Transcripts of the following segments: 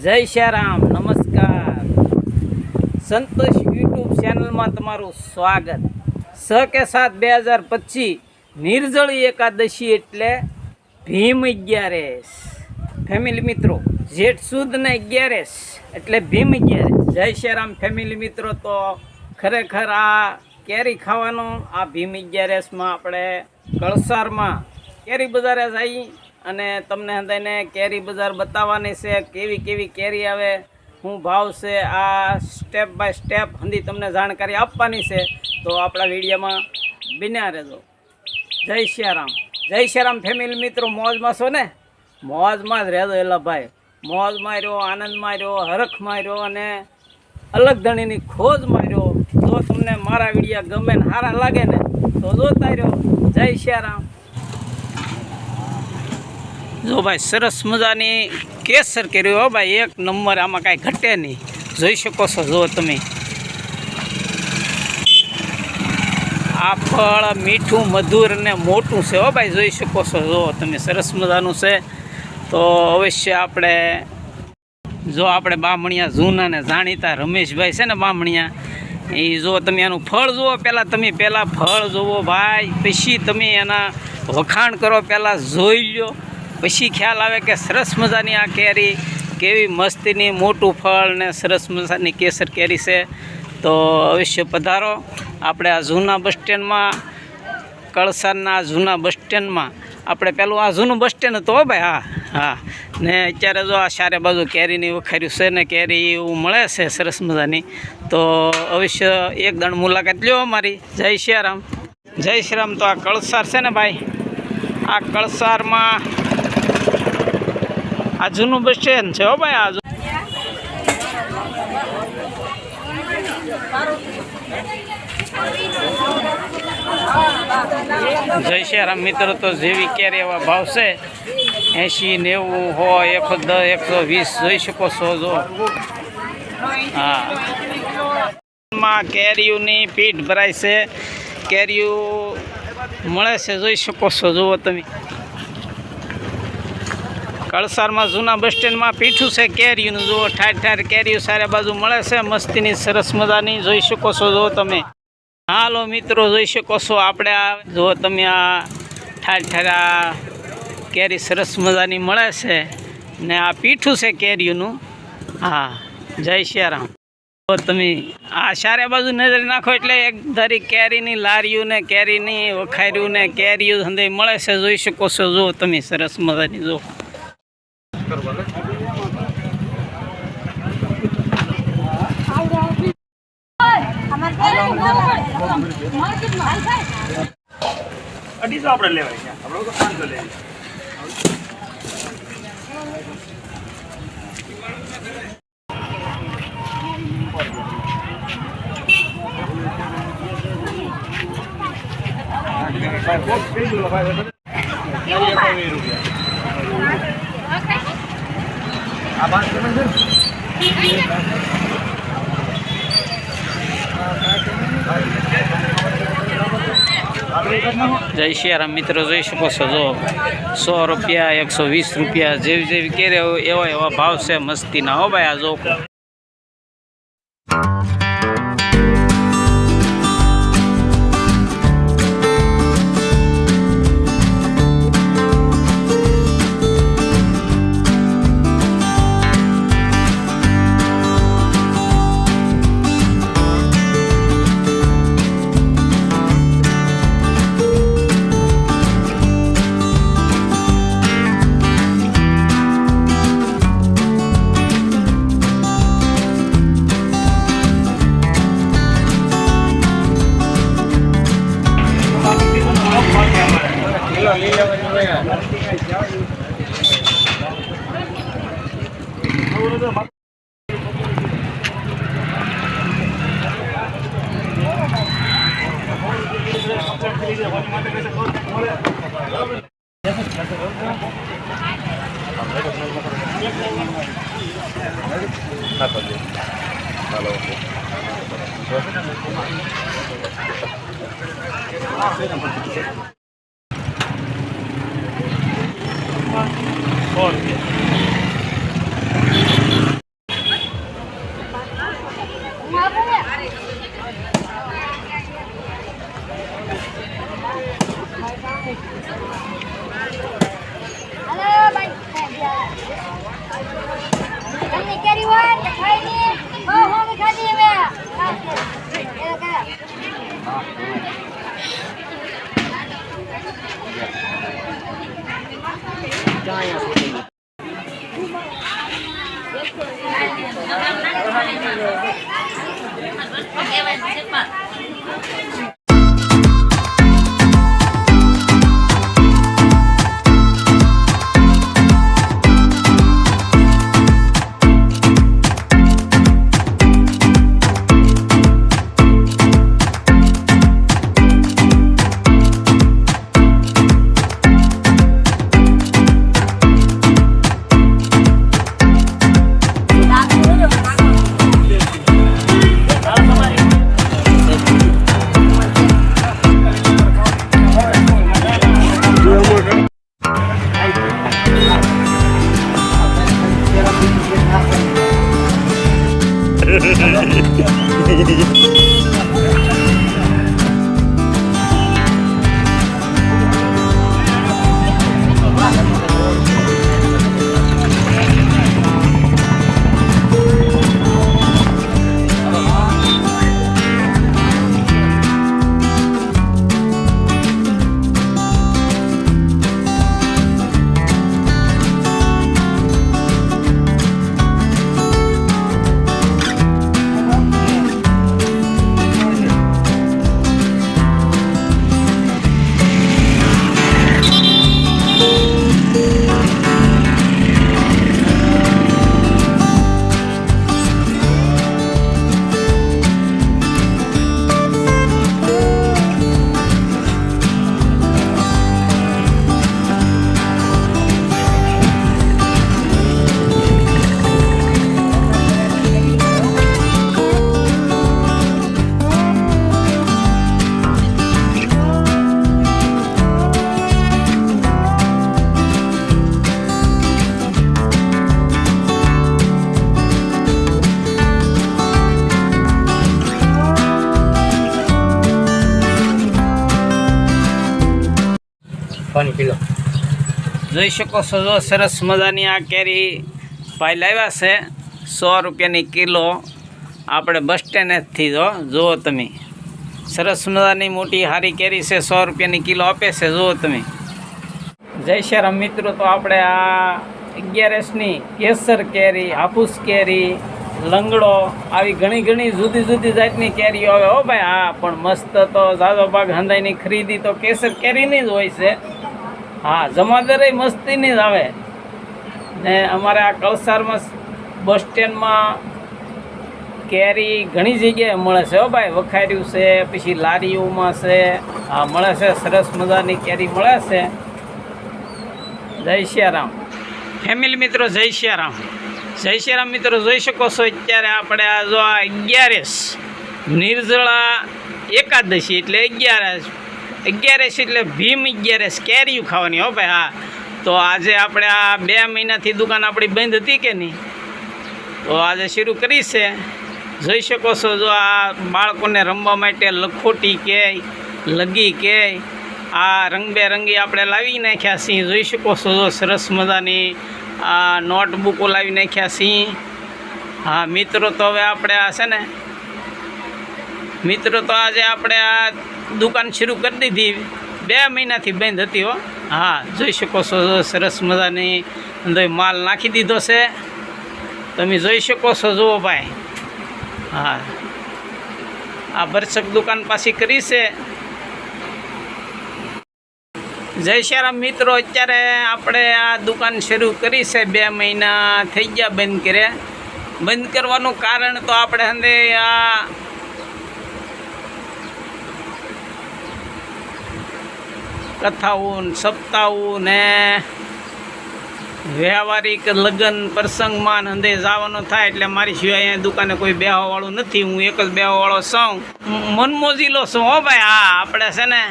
જય શ્યારામ, નમસ્કાર. સંતોષ યુટ્યુબ ચેનલમાં તમારું સ્વાગત. 6/7/2025 નિર્જળી એકાદશી એટલે ભીમ 11. ફેમિલી મિત્રો, જેઠ સુદ ને 11 એટલે ભીમ 11. જય શ્યારામ ફેમિલી મિત્રો. તો ખરેખર આ કેરી ખાવાનો આ ભીમ 11માં આપણે કળસારમાં કેરી બજારે જઈ અને તમને હંધાઈને કેરી બજાર બતાવવાની છે. કેવી કેવી કેરી આવે, શું ભાવ છે, આ સ્ટેપ બાય સ્ટેપ હંધી તમને જાણકારી આપવાની છે. તો આપણા વિડીયોમાં બન્યા રહેજો. જય શ્યારામ, જય શ્યારામ ફેમિલી મિત્રો. મોજમાં છો ને? મોજમાં જ રહેજો એલા ભાઈ. મોજમાં રહ્યો, આનંદમાં રહ્યો, હરખમાં રહ્યો અને અલગ ધણીની ખોજમાં રહ્યો. જો તમને મારા વિડીયો ગમે ને સારા લાગે ને તો જોતા રહ્યો. જય શ્યારામ. જો ભાઈ સરસ મજાની કેસર કેરી હો ભાઈ, એક નંબર. આમાં કાંઈ ઘટે નહીં. જોઈ શકો છો, જો તમે આ ફળ મીઠું મધુર ને મોટું છે હો ભાઈ. જોઈ શકો છો, જો તમે સરસ મજાનું છે. તો અવશ્ય આપણે બામણિયા જૂના ને જાણીતા રમેશભાઈ છે ને બામણિયા, એ જો તમે એનું ફળ જુઓ. પહેલાં ફળ જુઓ ભાઈ, પછી તમે એના વખાણ કરો. પહેલાં જોઈ લો, પછી ખ્યાલ આવે કે સરસ મજાની આ કેરી કેવી મસ્તીની, મોટું ફળ ને સરસ મજાની કેસર કેરી છે. તો અવશ્ય પધારો. આપણે આ જૂના બસ સ્ટેન્ડમાં, કળસારના જૂના બસ સ્ટેન્ડમાં, આપણે પેલું આ જૂનું બસ સ્ટેન્ડ હતું હો ભાઈ. હા ને અત્યારે જો આ ચારે બાજુ કેરીની વખાર્યું છે ને કેરી એવું મળે છે સરસ મજાની. તો અવશ્ય એક દણ મુલાકાત લ્યો અમારી. જય શ્યારામ, જય શ્રીરામ. તો આ કળસાર છે ને ભાઈ, આ કળસારમાં આ જૂનું બસ સ્ટેન્ડ છે હો ભાઈ. જય શ્યારામ મિત્રો. તો જેવી કેરી એવા ભાવ છે, 80, 90, 100, 110, 120. જોઈ શકો છો. જો હા, કેરીઓની પીઠ ભરાય છે, કેરીઓ મળે છે. જોઈ શકો છો, જુઓ તમે. કળસારમાં જૂના બસ સ્ટેન્ડમાં પીઠું છે કેરીઓનું. જુઓ ઠાર કેરીઓ સારે બાજુ મળે છે મસ્તીની, સરસ મજાની. જોઈ શકો છો, જો તમે. હાલો મિત્રો, જોઈ શકો છો આપણે આ જો તમે આ ઠાર આ કેરી સરસ મજાની મળે છે ને આ પીઠું છે કેરીઓનું. હા, જય શ્યારામ. તો તમે આ ચારે બાજુ નજર નાખો એટલે એક ધારી કેરીની લારીઓ ને કેરીની વખાર્યું ને કેરીઓ હંધે મળે છે. જોઈ શકો છો, જો તમે સરસ મજાની. જો અઢીસો આપણે લેવાય છે, આપણે તો 500 લેવાય. જય શ્યારામ મિત્રો. જોઈ શકો છો, જો 100 રૂપિયા, 120 રૂપિયા, જેવી કેરી એવા ભાવ છે મસ્તીના હો ભાઈ. આ જો ₹100. પાણી પી લો. જોઈ શકો છો જો સરસ મજાની આ કેરી ભાઈ લાવ્યા છે 100 રૂપિયાની કિલો આપણે બસ સ્ટેન્ડથી જુઓ તમે સરસ મજાની મોટી સારી કેરી છે 100 રૂપિયાની કિલો આપે છે જુઓ તમે. જય શ્રી રામ મિત્રો, તો આપણે આ 11ની કેસર કેરી, હાફૂસ કેરી, લંગડો આવી ઘણી જુદી જુદી જાતની કેરીઓ આવે હો ભાઈ. હા, પણ મસ્ત તો ઝાઝો ભાગ હંધાઈની ખરીદી તો કેસર કેરીની જ હોય છે. હા, જમાદારે મસ્તીની જ આવે ને. અમારે આ કળસારમાં બસ સ્ટેન્ડમાં કેરી ઘણી જગ્યાએ મળે છે હો ભાઈ. વખાર્યું છે, પછી લારીઓમાં છે, હા મળે છે, સરસ મજાની કેરી મળે છે. જય શ્રી રામ ફેમિલી મિત્રો, જય શ્રી રામ. જય શ્રી રામ મિત્રો, જોઈ શકો છો અત્યારે આપણે આ જો આ 11 નિર્જળા એકાદશી એટલે 11 એટલે ભીમ 11 કેરીયું ખાવાની હો ભાઈ. હા, તો આજે આપણે આ 2 મહિનાથી દુકાન આપણી બંધ હતી કે નહીં, તો આજે શરૂ કરી છે. જોઈ શકો છો જો આ બાળકોને રમવા માટે લખોટી કે લગી કે આ રંગબેરંગી આપણે લાવી નાખ્યા છીએ. જોઈ શકો છો જો સરસ મજાની આ નોટબુકો લાવી નાખ્યા છીએ. હા મિત્રો, તો હવે આપણે આ છે ને મિત્રો, તો આજે આપણે આ દુકાન શરૂ કરી દીધી. 2 મહિનાથી બંધ હતી હો. હા, જોઈ શકો છો સરસ મજાની અંદર માલ નાખી દીધો છે તમે જોઈ શકો છો જુઓ ભાઈ. હા, આ ભરસક દુકાન પાછી કરી છે. જય શ્રી રામ મિત્રો, અત્યારે આપણે આ દુકાન શરૂ કરી છે. 2 મહિના થઈ ગયા બંધ કરે. બંધ કરવાનું કારણ તો આપણે હંદે આ કથાઓ સપ્તાહો ને વ્યવહારિક લગ્ન પ્રસંગમાં હંદે જવાનું થાય એટલે મારી સિવાય અહીંયા દુકાને કોઈ બેહવાવાળું નથી. હું એક જ બેહવાવાળો છું, મનમોજીલો છું હો ભાઈ. હા, આપણે છે ને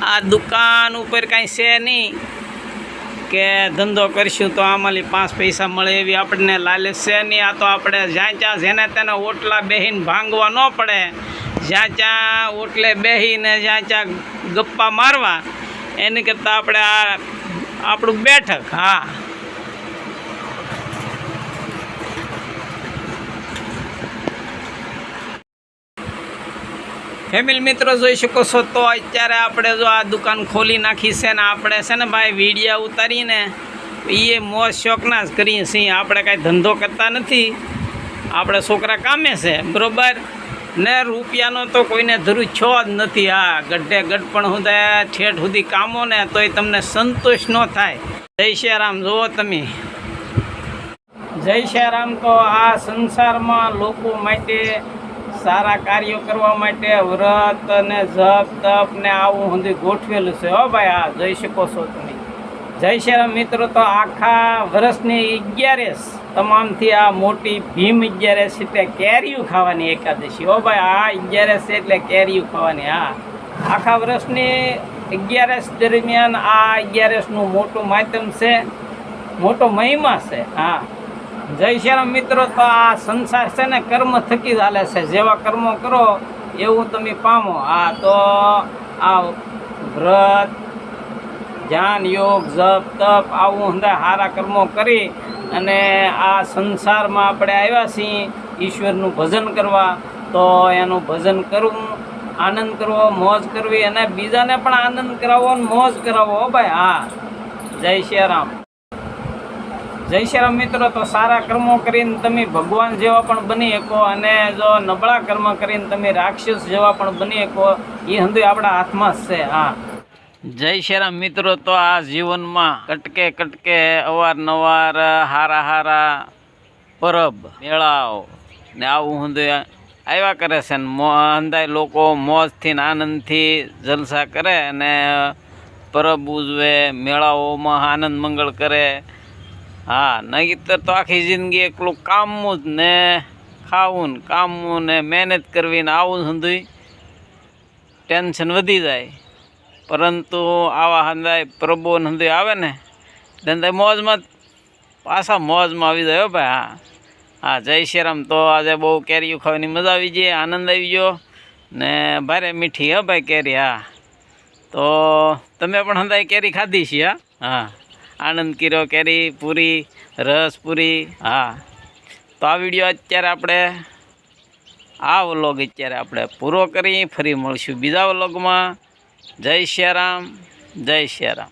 આ દુકાન ઉપર કાંઈ છે નહીં કે ધંધો કરીશું તો આમાંથી 5 પૈસા મળે એવી આપણને લાલચ છે નહીં. આ તો આપણે જ્યાં ત્યાં જેને તેને ઓટલા બેહીને ભાંગવા ન પડે, જ્યાં ત્યાં ઓટલે બેહીને જ્યાં ત્યાં ગપ્પા મારવા એની કરતાં આપણે આ આપણું બેઠક. હા, ફેમિલી મિત્રો જોઈ શકો છો. તો અત્યારે આપણે જો આ દુકાન ખોલી નાખી છે ને આપણે છે ને ભાઈ વિડીયો ઉતારીને એ મોજ શોખના જ કરીએ છીએ. આપણે કાંઈ ધંધો કરતા નથી, આપણે છોકરા કામે છે, બરાબર ને રૂપિયાનો તો કોઈને જરૂર છો જ નથી. હા, ગઢે ગઢપણ સુધી ઠેઠ સુધી કામો ને તોય તમને સંતોષ ન થાય. જય શ્રી રામ. જુઓ તમે, જય શ્રી રામ. તો આ સંસારમાં લોકો માટે સારા કાર્યો કરવા માટે વ્રત ને જપ તપ ને આવું સુધી ગોઠવેલું છે. હો ભાઈ, હા, જોઈ શકો છો તમે. જય શ્રી રામ મિત્રો. તો આખા વર્ષની 11 તમામથી આ મોટી ભીમ 11 એટલે કેરીયું ખાવાની એકાદશી. હો ભાઈ, આ 11 છે એટલે કેરીયું ખાવાની. હા, આખા વર્ષની 11 દરમિયાન આ 11નું મોટું માધ્યમ છે, મોટો મહિમા છે. હા, જય શ્રી રામ મિત્રો. તો આ સંસાર છે ને કર્મ થકી ચાલે છે. જેવા કર્મો કરો એવું તમે પામો. હા, તો આ વ્રત ધ્યાન યોગ જપ તપ આવું હંધા સારા કર્મો કરી અને આ સંસારમાં આપણે આવ્યા છીએ ઈશ્વરનું ભજન કરવા. તો એનું ભજન કરવું, આનંદ કરવો, મોજ કરવી અને બીજાને પણ આનંદ કરાવવો અને મોજ કરાવવો. હો ભાઈ, હા, જય શ્રી રામ. જય શ્રી રામ મિત્રો. તો સારા કર્મો કરીને તમે ભગવાન જેવા પણ બની શકો અને જો નબળા કર્મ કરીને તમે રાક્ષસ જેવા પણ બની શકો. એ હંધું આપણા હાથમાં જ છે. હા, જય શ્રી રામ મિત્રો. તો આ જીવનમાં કટકે કટકે અવારનવાર હારા પરબ મેળાઓ ને આવું હંધું આવ્યા કરે છે ને અંદાય લોકો મોજથી ને આનંદથી જલસા કરે અને પરબ ઉજવે, મેળાઓમાં આનંદ મંગળ કરે. હા, નહીતર તો આખી જિંદગી એકલું કામવું જ ને ખાવું ને કામવું ને મહેનત કરવી ને આવું હંધું ટેન્શન વધી જાય. પરંતુ આવા હંધાય પ્રભુ હંધું આવે ને ધંધા મોજમાં પાછા મોજમાં આવી જાય. હો ભાઈ, હા, હા, જય શ્રી રામ. તો આજે બહુ કેરીઓ ખાવાની મજા આવી ગઈ, આનંદ આવી ગયો ને ભારે મીઠી. હો ભાઈ કેરી. હા, તો તમે પણ હંધાય કેરી ખાધી છે? હા, આનંદ કર્યો કેરી પૂરી, રસ પૂરી. હા, તો આ વિડીયો અત્યારે આપણે આ વ્લોગ અત્યારે આપણે પૂરો કરી ફરી મળશું બીજા વ્લોગમાં. જય શ્રી રામ. જય શ્રી રામ.